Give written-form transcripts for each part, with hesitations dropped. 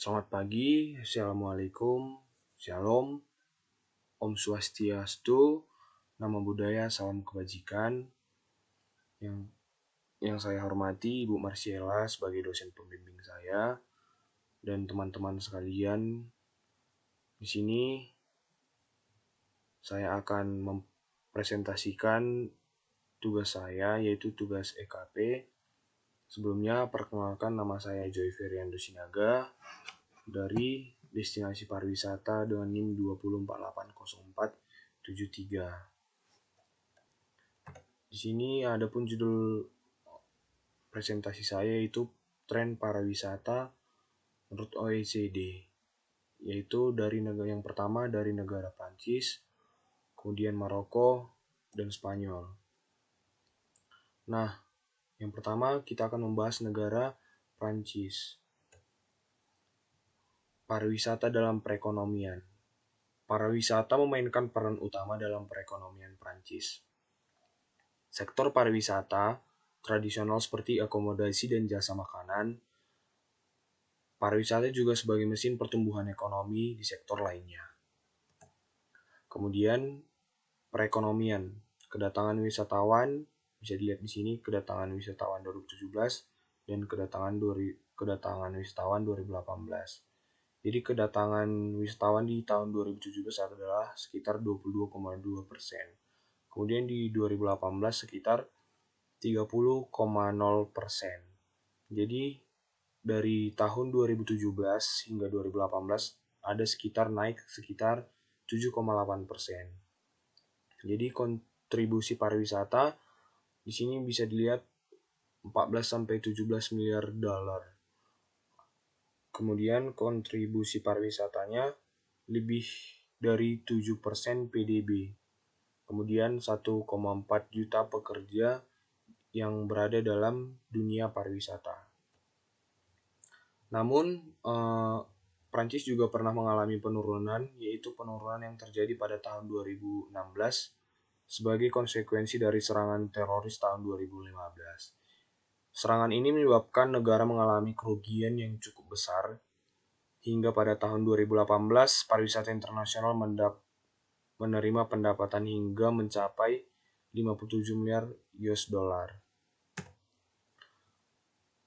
Selamat pagi, Assalamualaikum, Shalom, Om Swastiastu, Namo Buddhaya, Salam Kebajikan. Yang saya hormati Ibu Marciela sebagai dosen pembimbing saya dan teman-teman sekalian. Di sini saya akan mempresentasikan tugas saya, yaitu tugas EKP. Sebelumnya, perkenalkan, nama saya Joy Feriando Sinaga dari Destinasi Pariwisata dengan NIM 20480473. Di sini ada pun judul presentasi saya, yaitu Tren Pariwisata menurut OECD, yaitu dari negara yang pertama dari negara Prancis, kemudian Maroko, dan Spanyol. Nah, yang pertama kita akan membahas negara Prancis. Pariwisata dalam perekonomian. Pariwisata memainkan peran utama dalam perekonomian Prancis. Sektor pariwisata tradisional seperti akomodasi dan jasa makanan. Pariwisata juga sebagai mesin pertumbuhan ekonomi di sektor lainnya. Kemudian perekonomian, kedatangan wisatawan, bisa dilihat di sini kedatangan wisatawan 2017 dan kedatangan wisatawan 2018. Jadi kedatangan wisatawan di tahun 2017 adalah sekitar 22,2%. Kemudian di 2018 sekitar 30,0%. Jadi dari tahun 2017 hingga 2018 ada naik sekitar 7,8%. Jadi kontribusi pariwisata di sini bisa dilihat 14-17 miliar dolar. Kemudian kontribusi pariwisatanya lebih dari 7% PDB. Kemudian 1,4 juta pekerja yang berada dalam dunia pariwisata. Namun, Prancis juga pernah mengalami penurunan, yaitu penurunan yang terjadi pada tahun 2016 sebagai konsekuensi dari serangan teroris tahun 2015. Serangan ini menyebabkan negara mengalami kerugian yang cukup besar. Hingga pada tahun 2018, pariwisata internasional menerima pendapatan hingga mencapai 57 miliar US dollar.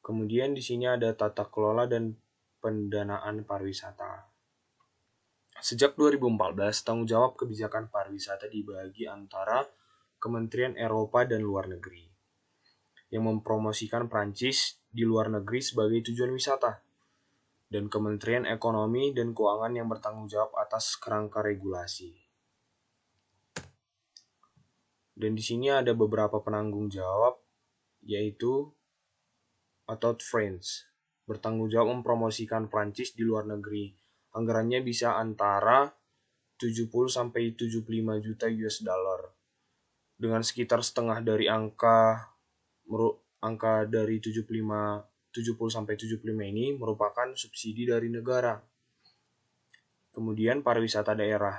Kemudian di sini ada tata kelola dan pendanaan pariwisata. Sejak 2014, tanggung jawab kebijakan pariwisata dibagi antara Kementerian Eropa dan Luar Negeri, yang mempromosikan Prancis di luar negeri sebagai tujuan wisata, dan Kementerian Ekonomi dan Keuangan yang bertanggung jawab atas kerangka regulasi. Dan di sini ada beberapa penanggung jawab, yaitu Atout France, bertanggung jawab mempromosikan Prancis di luar negeri. Anggarannya bisa antara 70-75 juta US dollar. Dengan sekitar setengah dari angka dari 70-75 ini merupakan subsidi dari negara. Kemudian pariwisata daerah.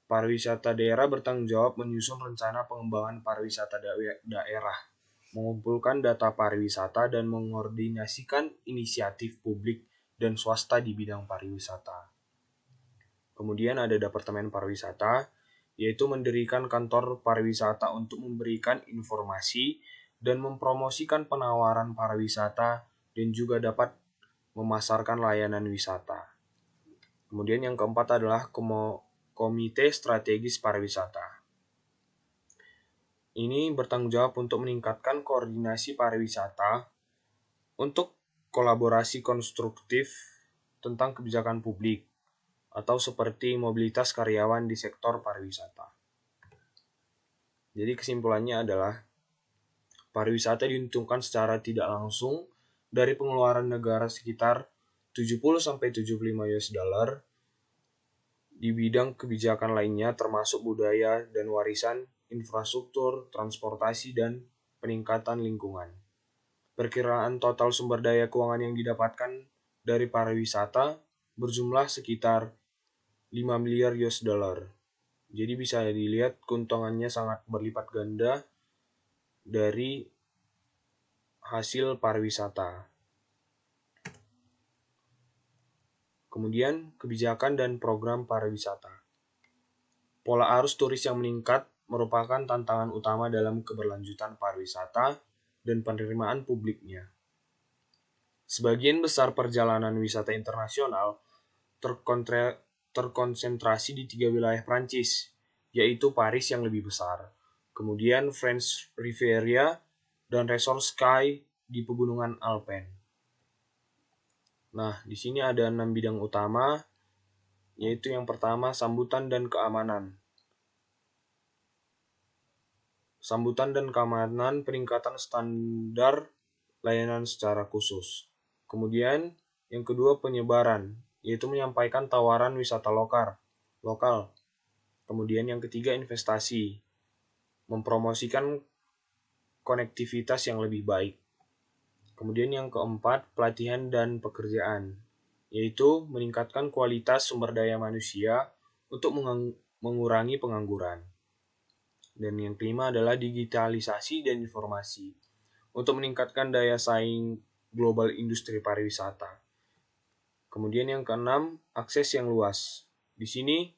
Pariwisata daerah bertanggung jawab menyusun rencana pengembangan pariwisata daerah, mengumpulkan data pariwisata dan mengordinasikan inisiatif publik dan swasta di bidang pariwisata. Kemudian ada Departemen Pariwisata, yaitu mendirikan kantor pariwisata untuk memberikan informasi dan mempromosikan penawaran pariwisata dan juga dapat memasarkan layanan wisata. Kemudian yang keempat adalah Komite Strategis Pariwisata. Ini bertanggung jawab untuk meningkatkan koordinasi pariwisata untuk kolaborasi konstruktif tentang kebijakan publik atau seperti mobilitas karyawan di sektor pariwisata. Jadi kesimpulannya adalah pariwisata diuntungkan secara tidak langsung dari pengeluaran negara sekitar 70-75 US dollar di bidang kebijakan lainnya termasuk budaya dan warisan, infrastruktur, transportasi, dan peningkatan lingkungan. Perkiraan total sumber daya keuangan yang didapatkan dari pariwisata berjumlah sekitar 5 miliar US dollar. Jadi bisa dilihat keuntungannya sangat berlipat ganda dari hasil pariwisata. Kemudian, kebijakan dan program pariwisata. Pola arus turis yang meningkat merupakan tantangan utama dalam keberlanjutan pariwisata dan penerimaan publiknya. Sebagian besar perjalanan wisata internasional terkonsentrasi di 3 wilayah Prancis, yaitu Paris yang lebih besar, kemudian French Riviera, dan Resort Sky di pegunungan Alpen. Nah, di sini ada 6 bidang utama, yaitu yang pertama sambutan dan keamanan. Sambutan dan keamanan peningkatan standar layanan secara khusus. Kemudian, yang kedua penyebaran, yaitu menyampaikan tawaran wisata lokal. Kemudian yang ketiga investasi, mempromosikan konektivitas yang lebih baik. Kemudian yang keempat pelatihan dan pekerjaan, yaitu meningkatkan kualitas sumber daya manusia untuk mengurangi pengangguran. Dan yang kelima adalah digitalisasi dan informasi, untuk meningkatkan daya saing global industri pariwisata. Kemudian yang keenam, akses yang luas. Di sini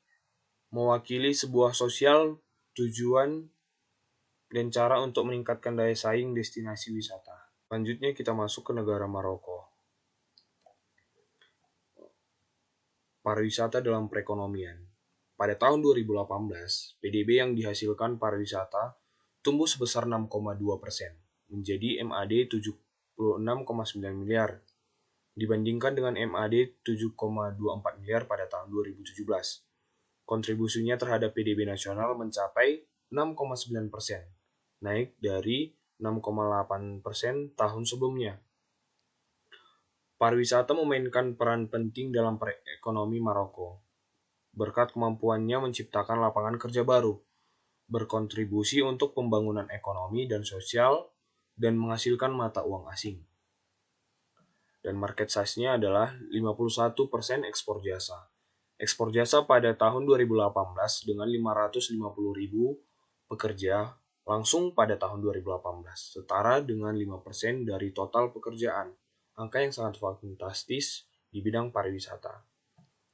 mewakili sebuah sosial tujuan dan cara untuk meningkatkan daya saing destinasi wisata. Selanjutnya kita masuk ke negara Maroko. Pariwisata dalam perekonomian. Pada tahun 2018, PDB yang dihasilkan pariwisata tumbuh sebesar 6,2%, menjadi MAD 76,9 miliar, dibandingkan dengan MAD 7,24 miliar pada tahun 2017. Kontribusinya terhadap PDB nasional mencapai 6,9%, naik dari 6,8% tahun sebelumnya. Pariwisata memainkan peran penting dalam perekonomian Maroko, berkat kemampuannya menciptakan lapangan kerja baru, berkontribusi untuk pembangunan ekonomi dan sosial, dan menghasilkan mata uang asing. Dan market size-nya adalah 51% ekspor jasa. Ekspor jasa pada tahun 2018 dengan 550.000 pekerja langsung pada tahun 2018, setara dengan 5% dari total pekerjaan, angka yang sangat fantastis di bidang pariwisata.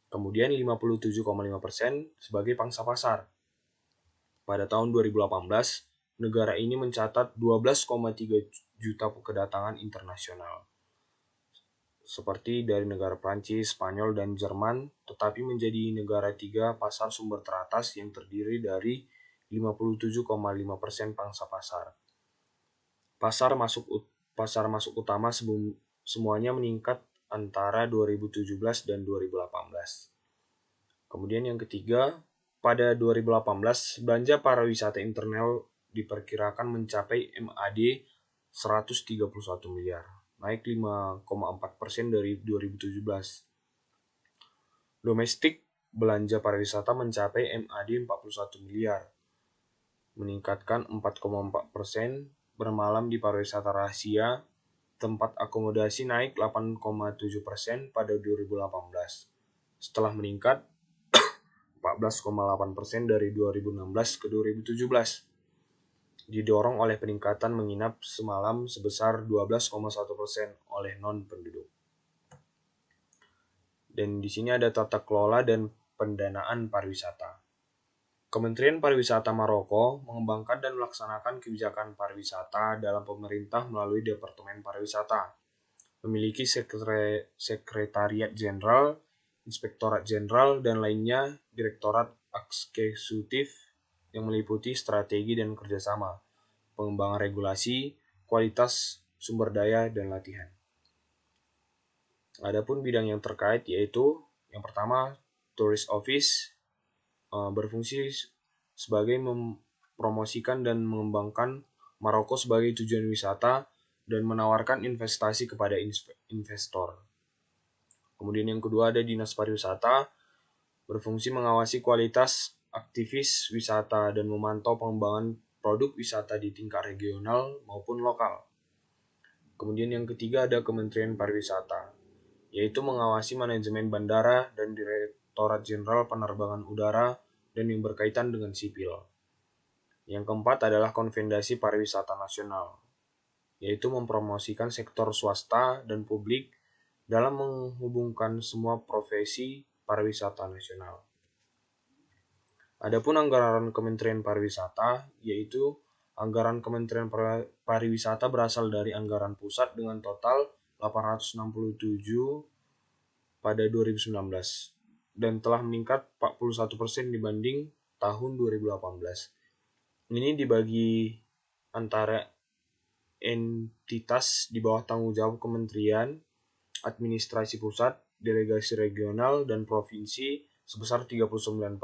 Kemudian 57,5% sebagai pangsa pasar. Pada tahun 2018, negara ini mencatat 12,3 juta kedatangan internasional, seperti dari negara Prancis, Spanyol, dan Jerman, tetapi menjadi negara 3 pasar sumber teratas yang terdiri dari 57,5% pangsa pasar. Pasar masuk utama semuanya meningkat antara 2017 dan 2018. Kemudian yang ketiga, pada 2018, belanja pariwisata internal diperkirakan mencapai MAD 131 miliar, naik 5,4% dari 2017. Domestik belanja pariwisata mencapai MAD 41 miliar, meningkatkan 4,4%. Bermalam di pariwisata rahasia, tempat akomodasi naik 8,7% pada 2018, setelah meningkat 14,8% dari 2016 ke 2017. Didorong oleh peningkatan menginap semalam sebesar 12,1% oleh non-penduduk. Dan di sini ada tata kelola dan pendanaan pariwisata. Kementerian Pariwisata Maroko mengembangkan dan melaksanakan kebijakan pariwisata dalam pemerintah melalui Departemen Pariwisata, memiliki Sekretariat Jenderal, Inspektorat Jenderal, dan lainnya Direktorat Eksekutif yang meliputi strategi dan kerjasama, pengembangan regulasi, kualitas sumber daya, dan latihan. Adapun bidang yang terkait yaitu yang pertama, Tourist Office berfungsi sebagai mempromosikan dan mengembangkan Maroko sebagai tujuan wisata dan menawarkan investasi kepada investor. Kemudian yang kedua ada Dinas Pariwisata, berfungsi mengawasi kualitas aktivis wisata dan memantau pengembangan produk wisata di tingkat regional maupun lokal. Kemudian yang ketiga ada Kementerian Pariwisata, yaitu mengawasi manajemen bandara dan Direktorat Jenderal Penerbangan Udara dan yang berkaitan dengan sipil. Yang keempat adalah Konfederasi Pariwisata Nasional, yaitu mempromosikan sektor swasta dan publik dalam menghubungkan semua profesi pariwisata nasional. Adapun anggaran Kementerian Pariwisata, yaitu anggaran Kementerian Pariwisata berasal dari anggaran pusat dengan total 867 pada 2019 dan telah meningkat 41% dibanding tahun 2018. Ini dibagi antara entitas di bawah tanggung jawab Kementerian, administrasi pusat, delegasi regional, dan provinsi sebesar 39%,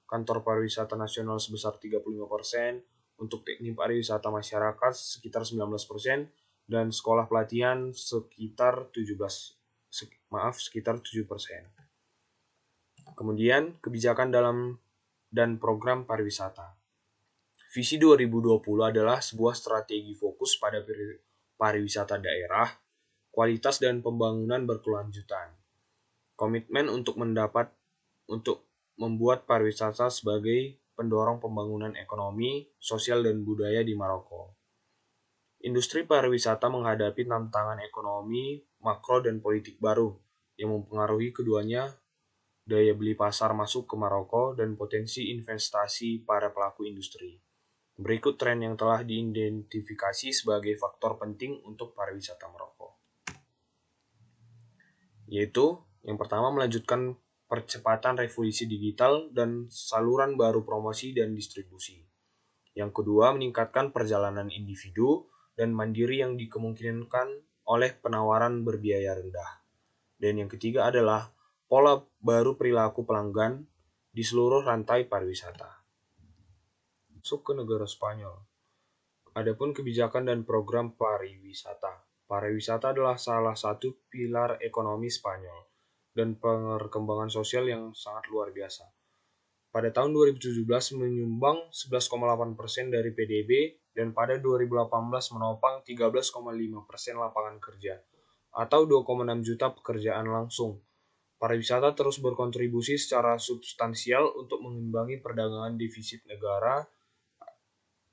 kantor pariwisata nasional sebesar 35%, untuk teknik pariwisata masyarakat sekitar 19%, dan sekolah pelatihan sekitar 7%. Kemudian, kebijakan dalam dan program pariwisata. Visi 2020 adalah sebuah strategi fokus pada pariwisata daerah, kualitas dan pembangunan berkelanjutan. Komitmen untuk membuat pariwisata sebagai pendorong pembangunan ekonomi, sosial, dan budaya di Maroko. Industri pariwisata menghadapi tantangan ekonomi, makro, dan politik baru yang mempengaruhi keduanya, daya beli pasar masuk ke Maroko, dan potensi investasi para pelaku industri. Berikut tren yang telah diidentifikasi sebagai faktor penting untuk pariwisata Maroko. Yaitu, yang pertama melanjutkan percepatan revolusi digital dan saluran baru promosi dan distribusi. Yang kedua, meningkatkan perjalanan individu dan mandiri yang dikemungkinkan oleh penawaran berbiaya rendah. Dan yang ketiga adalah pola baru perilaku pelanggan di seluruh rantai pariwisata. Masuk ke negara Spanyol. Adapun kebijakan dan program pariwisata. Pariwisata adalah salah satu pilar ekonomi Spanyol dan perkembangan sosial yang sangat luar biasa. Pada tahun 2017 menyumbang 11,8% dari PDB dan pada 2018 menopang 13,5% lapangan kerja atau 2,6 juta pekerjaan langsung. Pariwisata terus berkontribusi secara substansial untuk mengimbangi perdagangan defisit negara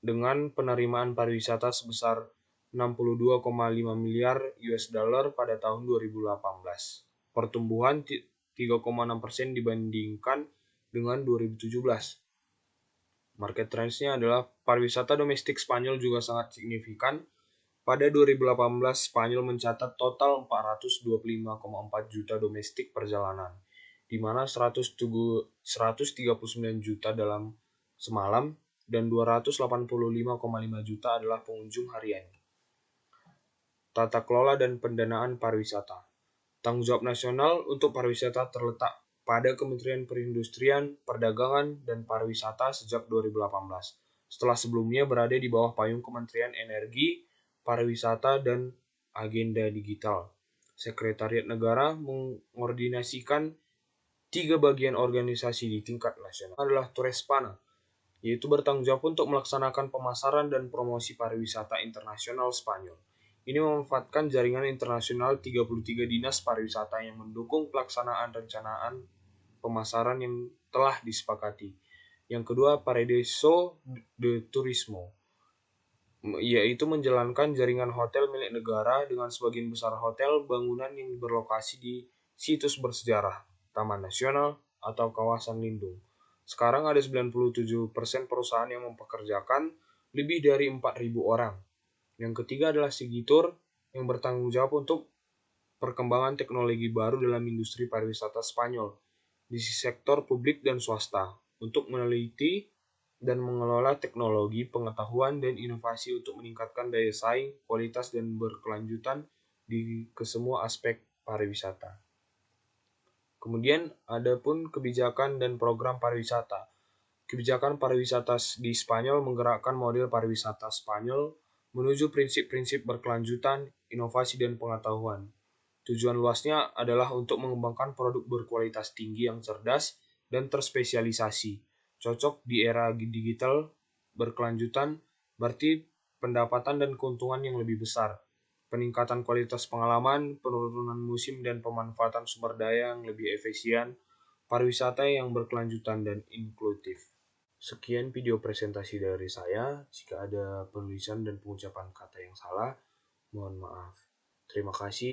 dengan penerimaan pariwisata sebesar 62,5 miliar US dollar pada tahun 2018. Pertumbuhan 3,6% dibandingkan dengan 2017. Market trends-nya adalah pariwisata domestik Spanyol juga sangat signifikan. Pada 2018, Spanyol mencatat total 425,4 juta domestik perjalanan, di mana 139 juta dalam semalam dan 285,5 juta adalah pengunjung harian. Tata kelola dan pendanaan pariwisata. Tanggung jawab nasional untuk pariwisata terletak pada Kementerian Perindustrian, Perdagangan, dan Pariwisata sejak 2018, setelah sebelumnya berada di bawah payung Kementerian Energi, Pariwisata, dan Agenda Digital. Sekretariat Negara mengordinasikan 3 bagian organisasi di tingkat nasional. Adalah Turespana, yaitu bertanggung jawab untuk melaksanakan pemasaran dan promosi pariwisata internasional Spanyol. Ini memanfaatkan jaringan internasional 33 dinas pariwisata yang mendukung pelaksanaan rencanaan pemasaran yang telah disepakati. Yang kedua, Paredeso de Turismo, yaitu menjalankan jaringan hotel milik negara dengan sebagian besar hotel bangunan yang berlokasi di situs bersejarah, taman nasional, atau kawasan lindung. Sekarang ada 97% perusahaan yang mempekerjakan lebih dari 4.000 orang. Yang ketiga adalah Segitur, yang bertanggung jawab untuk perkembangan teknologi baru dalam industri pariwisata Spanyol di sektor publik dan swasta untuk meneliti dan mengelola teknologi, pengetahuan, dan inovasi untuk meningkatkan daya saing, kualitas, dan berkelanjutan ke semua aspek pariwisata. Kemudian ada pun kebijakan dan program pariwisata. Kebijakan pariwisata di Spanyol menggerakkan model pariwisata Spanyol menuju prinsip-prinsip berkelanjutan, inovasi, dan pengetahuan. Tujuan luasnya adalah untuk mengembangkan produk berkualitas tinggi yang cerdas dan terspesialisasi, cocok di era digital berkelanjutan, berarti pendapatan dan keuntungan yang lebih besar, peningkatan kualitas pengalaman, penurunan musim, dan pemanfaatan sumber daya yang lebih efisien, pariwisata yang berkelanjutan dan inklusif. Sekian video presentasi dari saya. Jika ada penulisan dan pengucapan kata yang salah, mohon maaf. Terima kasih.